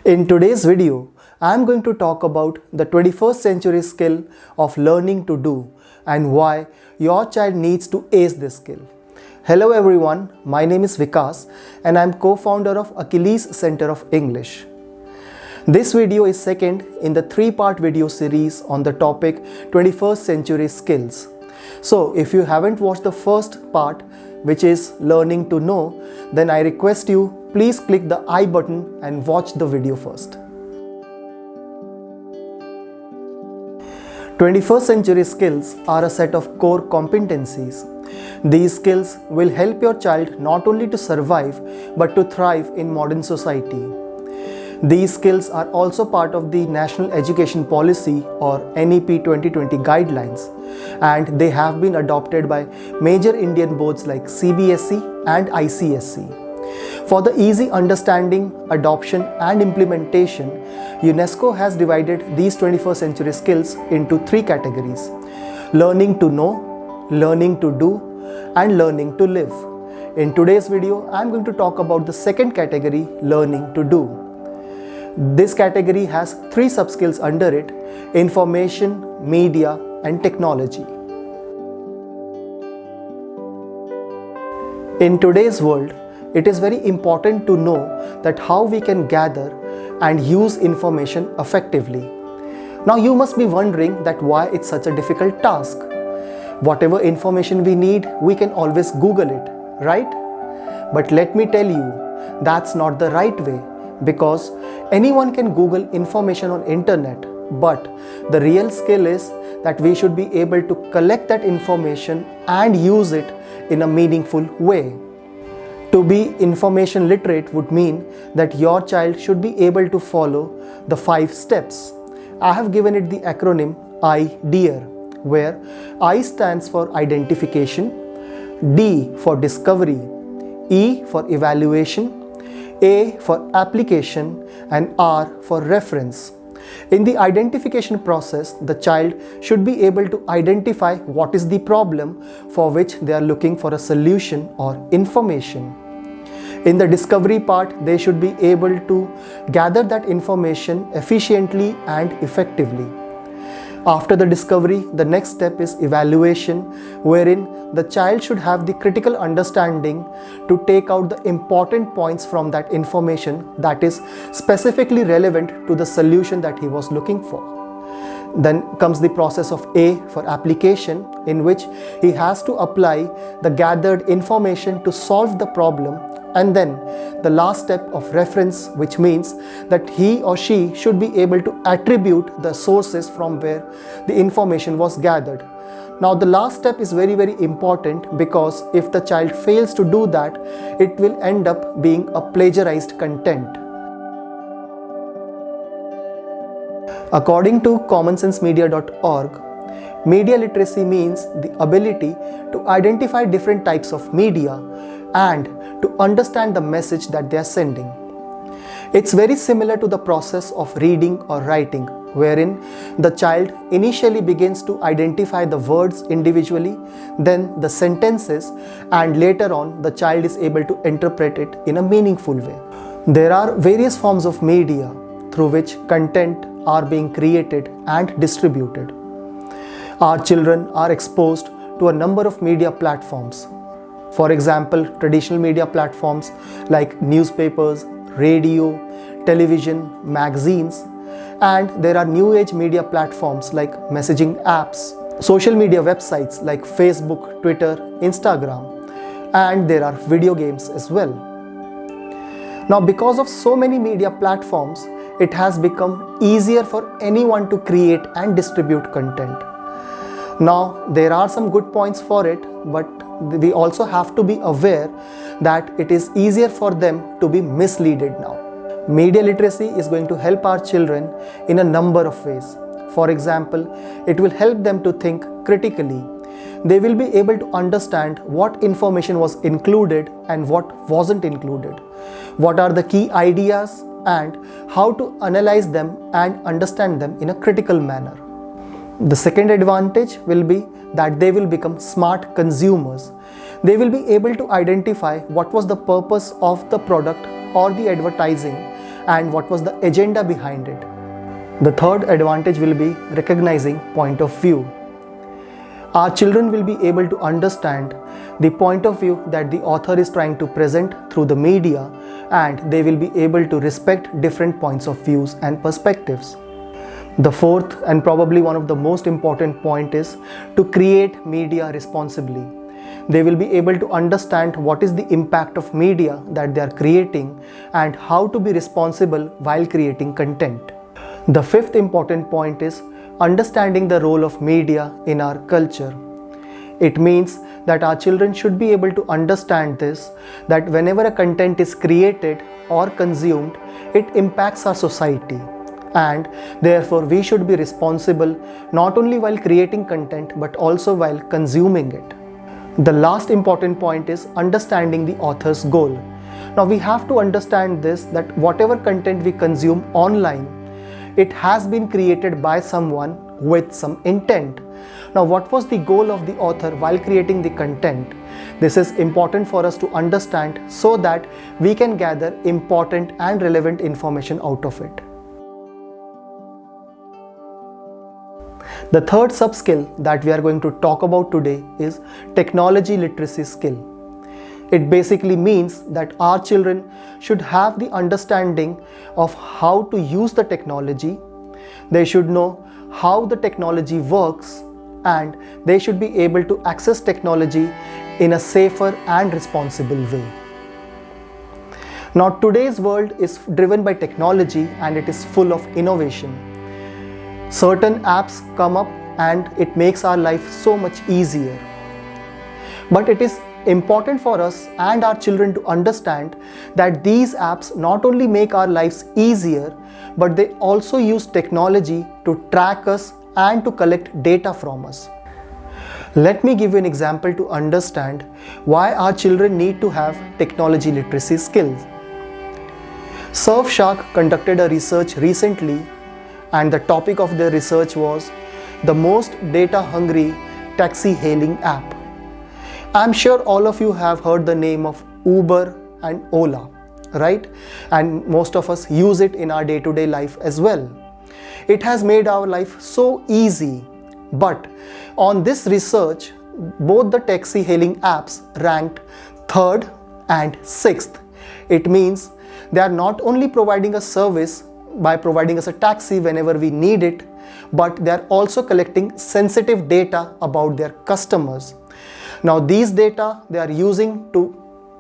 In today's video, I am going to talk about the 21st century skill of learning to do and why your child needs to ace this skill. Hello everyone, my name is Vikas and I am co-founder of Achilles Centre of English. This video is second in the three-part video series on the topic 21st century skills. So if you haven't watched the first part, which is learning to know, then I request you please click the I button and watch the video first. 21st century skills are a set of core competencies. These skills will help your child not only to survive but to thrive in modern society. These skills are also part of the National Education Policy or NEP 2020 guidelines, and they have been adopted by major Indian boards like CBSE and ICSE. For the easy understanding, adoption and implementation, UNESCO has divided these 21st century skills into three categories: learning to know, learning to do, and learning to live. In today's video, I am going to talk about the second category, learning to do. This category has three sub-skills under it: information, media, and technology. In today's world, it is very important to know that how we can gather and use information effectively. Now you must be wondering that why it's such a difficult task. Whatever information we need, we can always Google it, right? But let me tell you, that's not the right way, because anyone can Google information on internet, but the real skill is that we should be able to collect that information and use it in a meaningful way. To be information literate would mean that your child should be able to follow the 5 steps. I have given it the acronym IDEAR, where I stands for identification, D for discovery, E for evaluation, A for application, and R for reference. In the identification process, the child should be able to identify what is the problem for which they are looking for a solution or information. In the discovery part, they should be able to gather that information efficiently and effectively. After the discovery, the next step is evaluation, wherein the child should have the critical understanding to take out the important points from that information that is specifically relevant to the solution that he was looking for. Then comes the process of A for application, in which he has to apply the gathered information to solve the problem. And then the last step of reference, which means that he or she should be able to attribute the sources from where the information was gathered. Now the last step is very important, because if the child fails to do that, it will end up being a plagiarized content. According to commonsensemedia.org, media literacy means the ability to identify different types of media and to understand the message that they are sending. It's very similar to the process of reading or writing, wherein the child initially begins to identify the words individually, then the sentences, and later on the child is able to interpret it in a meaningful way. There are various forms of media through which content are being created and distributed. Our children are exposed to a number of media platforms. For example, traditional media platforms like newspapers, radio, television, magazines, and there are new age media platforms like messaging apps, social media websites like Facebook, Twitter, Instagram, and there are video games as well. Now, because of so many media platforms, it has become easier for anyone to create and distribute content. Now, there are some good points for it, but we also have to be aware that it is easier for them to be misleaded now. Media literacy is going to help our children in a number of ways. For example, it will help them to think critically. They will be able to understand what information was included and what wasn't included, what are the key ideas, and how to analyze them and understand them in a critical manner. The second advantage will be that they will become smart consumers. They will be able to identify what was the purpose of the product or the advertising and what was the agenda behind it. The third advantage will be recognizing point of view. Our children will be able to understand the point of view that the author is trying to present through the media, and they will be able to respect different points of views and perspectives. The fourth and probably one of the most important point is to create media responsibly. They will be able to understand what is the impact of media that they are creating and how to be responsible while creating content. The fifth important point is understanding the role of media in our culture. It means that our children should be able to understand this, that whenever a content is created or consumed, it impacts our society, and therefore we should be responsible not only while creating content but also while consuming it. The last important point is understanding the author's goal. Now we have to understand this, that whatever content we consume online, it has been created by someone with some intent. Now, what was the goal of the author while creating the content? This is important for us to understand so that we can gather important and relevant information out of it. The third sub-skill that we are going to talk about today is technology literacy skill. It basically means that our children should have the understanding of how to use the technology. They should know how the technology works, and they should be able to access technology in a safer and responsible way. Now, today's world is driven by technology and it is full of innovation. Certain apps come up and it makes our life so much easier. But it is important for us and our children to understand that these apps not only make our lives easier, but they also use technology to track us and to collect data from us. Let me give you an example to understand why our children need to have technology literacy skills. Surfshark conducted a research recently, and the topic of their research was the most data hungry taxi hailing app. I'm sure all of you have heard the name of Uber and Ola, right? And most of us use it in our day-to-day life as well. It has made our life so easy, but on this research, both the taxi hailing apps ranked 3rd and 6th. It means they are not only providing a service by providing us a taxi whenever we need it, but they are also collecting sensitive data about their customers. Now these data they are using to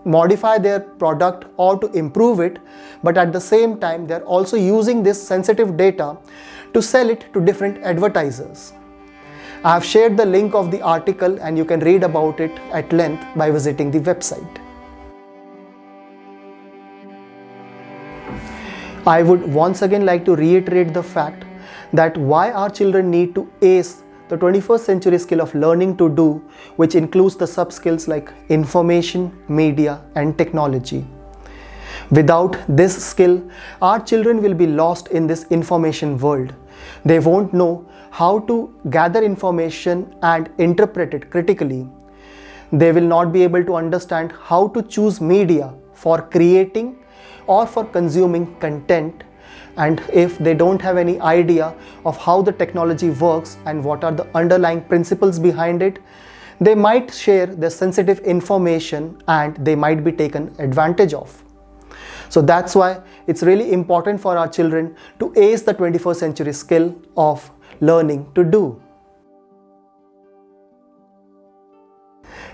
modify their product or to improve it, but at the same time they are also using this sensitive data to sell it to different advertisers. I have shared the link of the article and you can read about it at length by visiting the website. I would once again like to reiterate the fact that why our children need to ace the 21st century skill of learning to do, which includes the sub-skills like information, media and technology. Without this skill, our children will be lost in this information world. They won't know how to gather information and interpret it critically. They will not be able to understand how to choose media for creating or for consuming content. And if they don't have any idea of how the technology works and what are the underlying principles behind it, they might share the sensitive information and they might be taken advantage of. So that's why it's really important for our children to ace the 21st century skill of learning to do.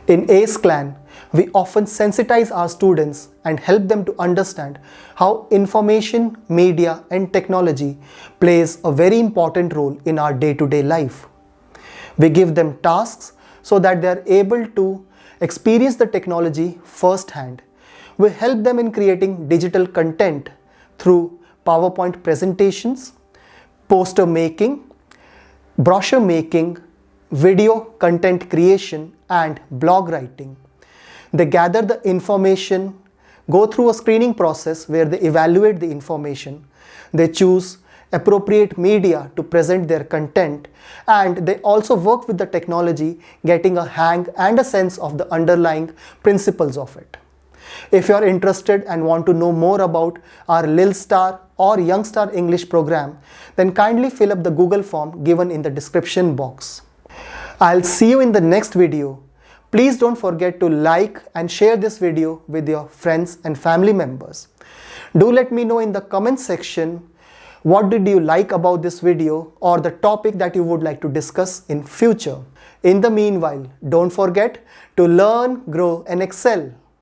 In ACE Clan, we often sensitize our students and help them to understand how information, media and technology plays a very important role in our day-to-day life. We give them tasks so that they are able to experience the technology firsthand. We help them in creating digital content through PowerPoint presentations, poster making, brochure making, video content creation and blog writing. They gather the information, go through a screening process where they evaluate the information. They choose appropriate media to present their content, and they also work with the technology, getting a hang and a sense of the underlying principles of it. If you are interested and want to know more about our LilStar or YoungStar English program, then kindly fill up the Google form given in the description box. I'll see you in the next video. Please don't forget to like and share this video with your friends and family members. Do let me know in the comment section what did you like about this video or the topic that you would like to discuss in future. In the meanwhile, don't forget to learn, grow and excel.